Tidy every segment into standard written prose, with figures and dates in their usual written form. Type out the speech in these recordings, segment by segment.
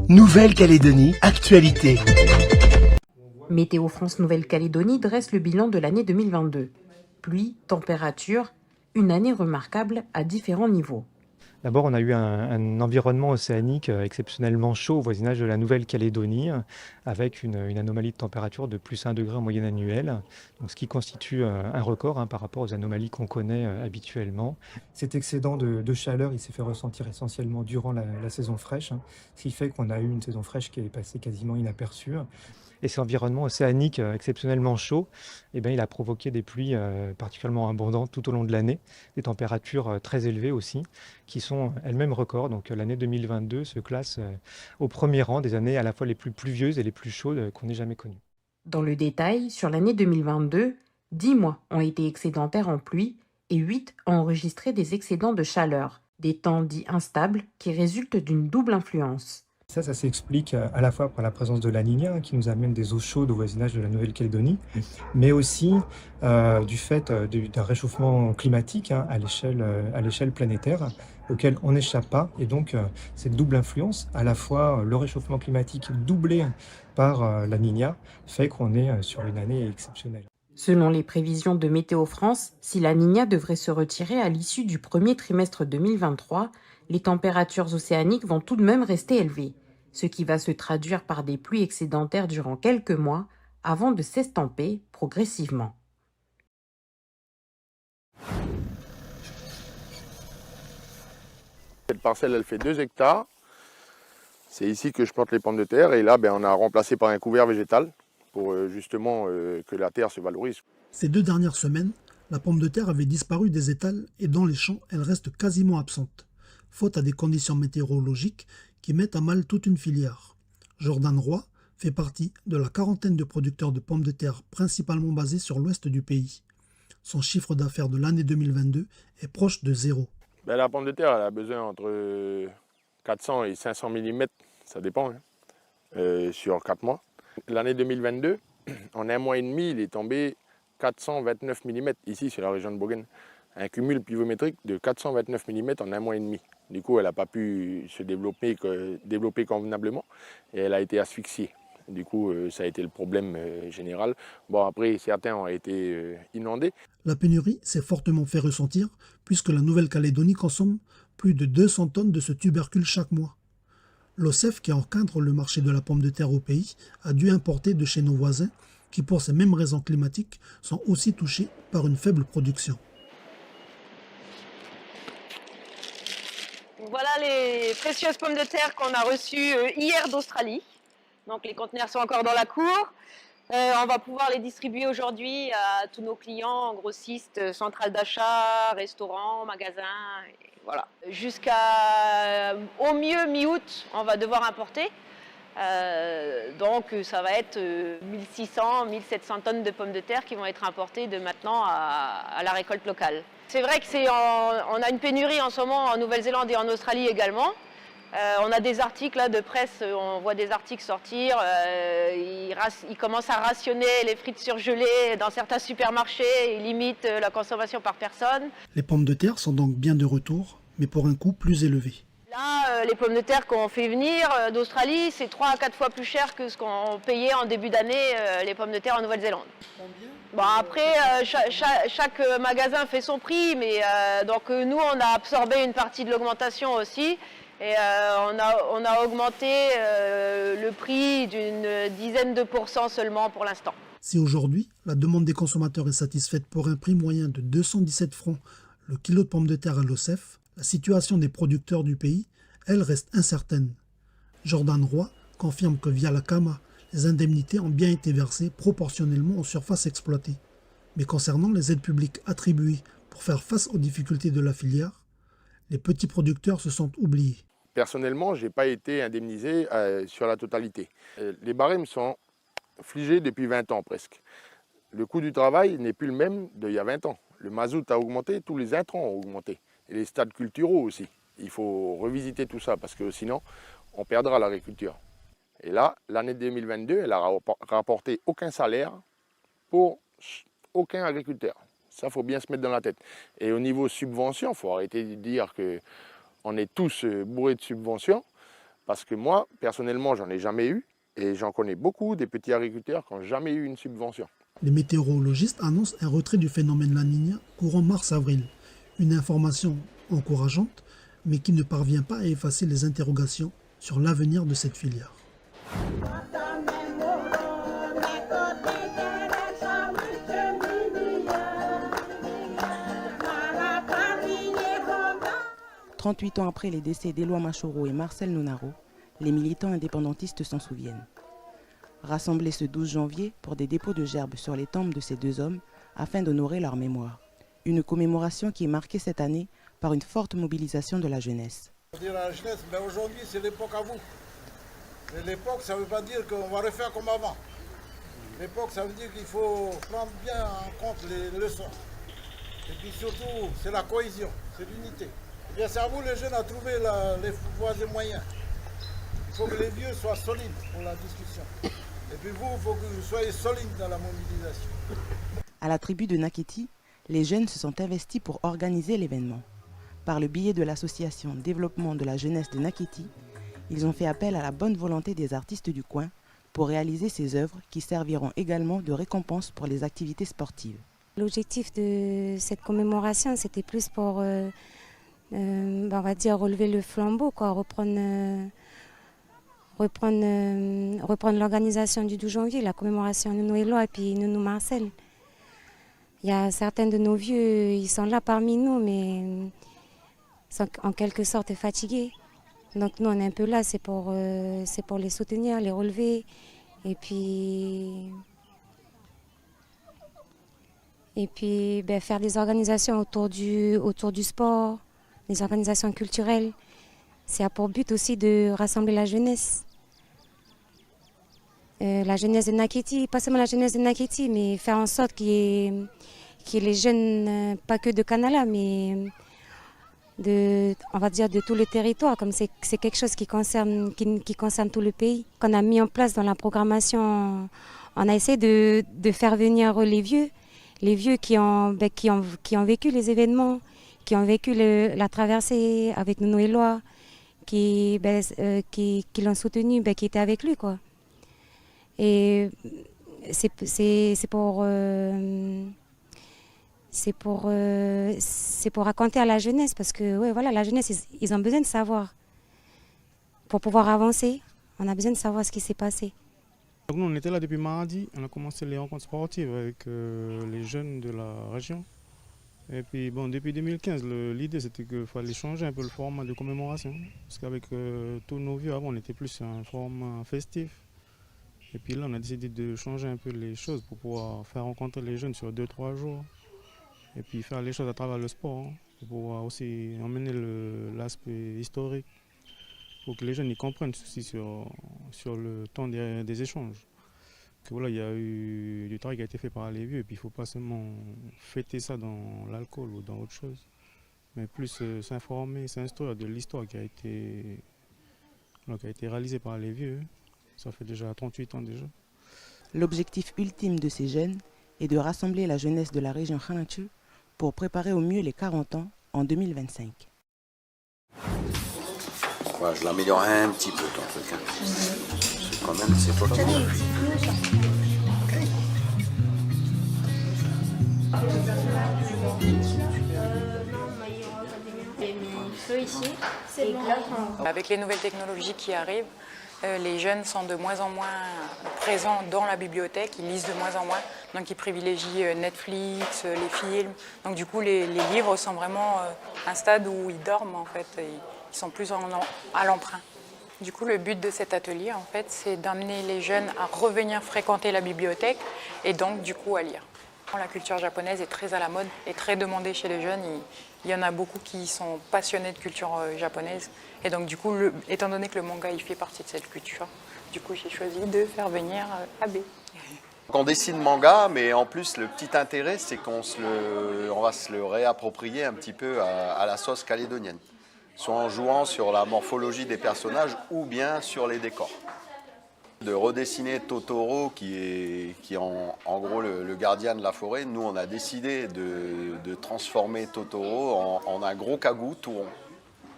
Nouvelle-Calédonie, actualité. Météo France Nouvelle-Calédonie dresse le bilan de l'année 2022. Pluie, température, une année remarquable à différents niveaux. D'abord, on a eu un environnement océanique exceptionnellement chaud au voisinage de la Nouvelle-Calédonie, avec une anomalie de température de plus 1 degré en moyenne annuelle, donc ce qui constitue un record par rapport aux anomalies qu'on connaît habituellement. Cet excédent de chaleur, il s'est fait ressentir essentiellement durant la saison fraîche, ce qui fait qu'on a eu une saison fraîche qui est passée quasiment inaperçue. Et cet environnement océanique exceptionnellement chaud, il a provoqué des pluies particulièrement abondantes tout au long de l'année, des températures très élevées aussi, qui sont elles-mêmes records. Donc l'année 2022 se classe au premier rang des années à la fois les plus pluvieuses et les plus chaudes qu'on ait jamais connues. Dans le détail, sur l'année 2022, 10 mois ont été excédentaires en pluie et 8 ont enregistré des excédents de chaleur, des temps dits instables qui résultent d'une double influence. Ça s'explique à la fois par la présence de la Niña qui nous amène des eaux chaudes au voisinage de la Nouvelle-Calédonie, mais aussi du fait d'un réchauffement climatique à l'échelle planétaire auquel on n'échappe pas. Et donc cette double influence, à la fois le réchauffement climatique doublé par la Niña, fait qu'on est sur une année exceptionnelle. Selon les prévisions de Météo France, si la Niña devrait se retirer à l'issue du premier trimestre 2023, les températures océaniques vont tout de même rester élevées, ce qui va se traduire par des pluies excédentaires durant quelques mois avant de s'estomper progressivement. Cette parcelle, elle fait 2 hectares. C'est ici que je plante les pommes de terre et là, on a remplacé par un couvert végétal pour justement que la terre se valorise. Ces 2 dernières semaines, la pomme de terre avait disparu des étals et dans les champs, elle reste quasiment absente, faute à des conditions météorologiques qui mettent à mal toute une filière. Jordan Roy fait partie de la quarantaine de producteurs de pommes de terre principalement basés sur l'ouest du pays. Son chiffre d'affaires de l'année 2022 est proche de zéro. La pomme de terre, elle a besoin entre 400 et 500 mm, ça dépend, sur 4 mois. L'année 2022, en 1 mois et demi, il est tombé 429 mm ici sur la région de Bogen. Un cumul pluviométrique de 429 mm en 1 mois et demi. Du coup, elle n'a pas pu se développer convenablement et elle a été asphyxiée. Du coup, ça a été le problème général. Bon, après, certains ont été inondés. La pénurie s'est fortement fait ressentir puisque la Nouvelle-Calédonie consomme plus de 200 tonnes de ce tubercule chaque mois. L'OCEF, qui encadre le marché de la pomme de terre au pays, a dû importer de chez nos voisins qui, pour ces mêmes raisons climatiques, sont aussi touchés par une faible production. Voilà les précieuses pommes de terre qu'on a reçues hier d'Australie. Donc les conteneurs sont encore dans la cour. On va pouvoir les distribuer aujourd'hui à tous nos clients, grossistes, centrales d'achat, restaurants, magasins. Voilà. Jusqu'à au mieux mi-août, on va devoir importer. Donc ça va être 1600, 1700 tonnes de pommes de terre qui vont être importées de maintenant à la récolte locale. C'est vrai qu'on a une pénurie en ce moment en Nouvelle-Zélande et en Australie également. On a des articles là, de presse, on voit des articles sortir, ils commencent à rationner les frites surgelées dans certains supermarchés, ils limitent la consommation par personne. Les pommes de terre sont donc bien de retour, mais pour un coût plus élevé. Là, les pommes de terre qu'on fait venir d'Australie, c'est 3 à 4 fois plus cher que ce qu'on payait en début d'année les pommes de terre en Nouvelle-Zélande. Bon, après, chaque magasin fait son prix, mais donc nous, on a absorbé une partie de l'augmentation aussi. Et on a augmenté le prix d'une dizaine de pourcents seulement pour l'instant. Si aujourd'hui, la demande des consommateurs est satisfaite pour un prix moyen de 217 francs le kilo de pommes de terre à l'OCEF, la situation des producteurs du pays, elle, reste incertaine. Jordan Roy confirme que via la CAMA, les indemnités ont bien été versées proportionnellement aux surfaces exploitées. Mais concernant les aides publiques attribuées pour faire face aux difficultés de la filière, les petits producteurs se sentent oubliés. Personnellement, je n'ai pas été indemnisé sur la totalité. Les barèmes sont figés depuis 20 ans presque. Le coût du travail n'est plus le même d'il y a 20 ans. Le mazout a augmenté, tous les intrants ont augmenté. Et les stades culturaux aussi. Il faut revisiter tout ça parce que sinon, on perdra l'agriculture. Et là, l'année 2022, elle n'a rapporté aucun salaire pour aucun agriculteur. Ça, il faut bien se mettre dans la tête. Et au niveau subvention, il faut arrêter de dire qu'on est tous bourrés de subventions. Parce que moi, personnellement, j'en ai jamais eu. Et j'en connais beaucoup des petits agriculteurs qui n'ont jamais eu une subvention. Les météorologistes annoncent un retrait du phénomène La Niña courant mars-avril. Une information encourageante, mais qui ne parvient pas à effacer les interrogations sur l'avenir de cette filière. « 38 ans après les décès d'Éloi Machoro et Marcel Nonaro, les militants indépendantistes s'en souviennent. Rassemblés ce 12 janvier pour des dépôts de gerbes sur les tombes de ces deux hommes afin d'honorer leur mémoire. Une commémoration qui est marquée cette année par une forte mobilisation de la jeunesse. Je dis à la jeunesse, mais aujourd'hui c'est l'époque à vous. Et l'époque, ça ne veut pas dire qu'on va refaire comme avant. L'époque, ça veut dire qu'il faut prendre bien en compte les leçons. Et puis surtout, c'est la cohésion, c'est l'unité. Eh bien, c'est à vous les jeunes à trouver les voies et moyens. Il faut que les vieux soient solides pour la discussion. Et puis vous, il faut que vous soyez solides dans la mobilisation. À la tribu de Naketi, les jeunes se sont investis pour organiser l'événement. Par le biais de l'association Développement de la jeunesse de Naketi, ils ont fait appel à la bonne volonté des artistes du coin pour réaliser ces œuvres qui serviront également de récompense pour les activités sportives. L'objectif de cette commémoration, c'était plus pour, on va dire, relever le flambeau, quoi, reprendre l'organisation du 12 janvier, la commémoration de Nounou Éloi et puis Nounou Marcel. Il y a certains de nos vieux, ils sont là parmi nous, mais sont en quelque sorte fatigués. Donc nous, on est un peu là, c'est pour les soutenir, les relever. Et puis faire des organisations autour du sport, des organisations culturelles. C'est pour but aussi de rassembler la jeunesse. La jeunesse de Naketi, pas seulement la jeunesse de Naketi, mais faire en sorte qu'il y ait les jeunes, pas que de Kanala, mais on va dire de tout le territoire, comme c'est quelque chose qui concerne tout le pays. Qu'on a mis en place dans la programmation, on a essayé de faire venir les vieux qui ont vécu les événements, qui ont vécu la traversée avec Nounou Éloi, qui l'ont soutenu, qui étaient avec lui, quoi. Et c'est pour raconter à la jeunesse, parce que ouais, voilà, la jeunesse, ils ont besoin de savoir. Pour pouvoir avancer, on a besoin de savoir ce qui s'est passé. Donc nous, on était là depuis mardi, on a commencé les rencontres sportives avec les jeunes de la région. Et puis bon, depuis 2015, l'idée c'était qu'il fallait changer un peu le format de commémoration. Parce qu'avec tous nos vieux avant, on était plus sur un format festif. Et puis là, on a décidé de changer un peu les choses pour pouvoir faire rencontrer les jeunes sur 2-3 jours. Et puis faire les choses à travers le sport, hein, pour pouvoir aussi emmener l'aspect historique, pour que les jeunes y comprennent aussi sur le temps des échanges. Que voilà, il y a eu du travail qui a été fait par les vieux, et puis il ne faut pas seulement fêter ça dans l'alcool ou dans autre chose, mais plus s'informer, s'instruire de l'histoire qui a été réalisée par les vieux. Ça fait déjà 38 ans déjà. L'objectif ultime de ces jeunes est de rassembler la jeunesse de la région Khanatchu pour préparer au mieux les 40 ans en 2025. Ouais, je l'améliorerai un petit peu ton truc. Hein. C'est quand même, c'est toi qui l'as fait. Avec les nouvelles technologies qui arrivent, les jeunes sont de moins en moins présents dans la bibliothèque, ils lisent de moins en moins, donc ils privilégient Netflix, les films. Donc du coup, les livres sont vraiment un stade où ils dorment en fait, ils sont plus à l'emprunt. Du coup, le but de cet atelier, en fait, c'est d'amener les jeunes à revenir fréquenter la bibliothèque et donc du coup à lire. La culture japonaise est très à la mode et très demandée chez les jeunes. Il y en a beaucoup qui sont passionnés de culture japonaise. Et donc du coup, étant donné que le manga il fait partie de cette culture, du coup j'ai choisi de faire venir Abe. On dessine manga, mais en plus le petit intérêt, c'est qu'on va se le réapproprier un petit peu à la sauce calédonienne. Soit en jouant sur la morphologie des personnages ou bien sur les décors. De redessiner Totoro qui est en gros le gardien de la forêt, nous on a décidé de transformer Totoro en un gros kagou tout rond.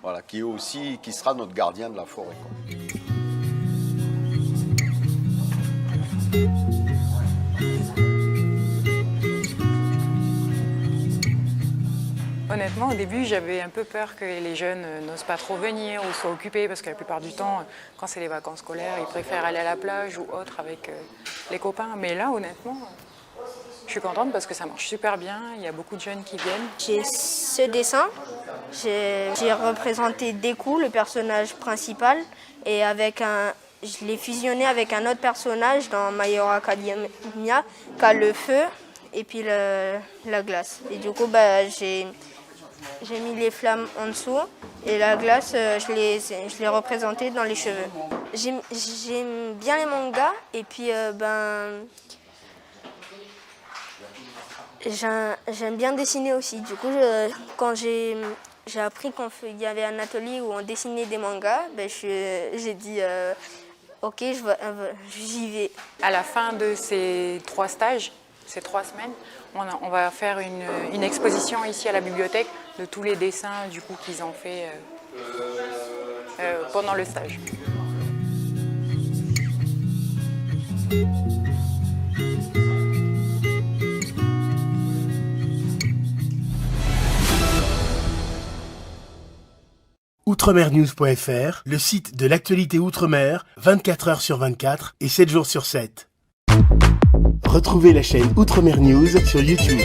Voilà, qui sera notre gardien de la forêt, quoi. Honnêtement, au début, j'avais un peu peur que les jeunes n'osent pas trop venir ou soient occupés parce que la plupart du temps, quand c'est les vacances scolaires, ils préfèrent aller à la plage ou autre avec les copains. Mais là, honnêtement, je suis contente parce que ça marche super bien. Il y a beaucoup de jeunes qui viennent. J'ai ce dessin, j'ai représenté Deku, le personnage principal, et je l'ai fusionné avec un autre personnage dans My Hero Academia qui a le feu et puis la glace. Et du coup, j'ai mis les flammes en dessous et la glace, je l'ai représentée dans les cheveux. J'aime bien les mangas et puis j'aime bien dessiner aussi. Du coup, quand j'ai appris qu'il y avait un atelier où on dessinait des mangas, j'ai dit ok, j'y vais. À la fin de ces 3 stages, ces 3 semaines, on va faire une exposition ici à la bibliothèque de tous les dessins du coup qu'ils ont fait pendant le stage. Outremernews.fr, le site de l'actualité Outre-mer, 24 heures sur 24 et 7 jours sur 7. Retrouvez la chaîne Outremer News sur YouTube.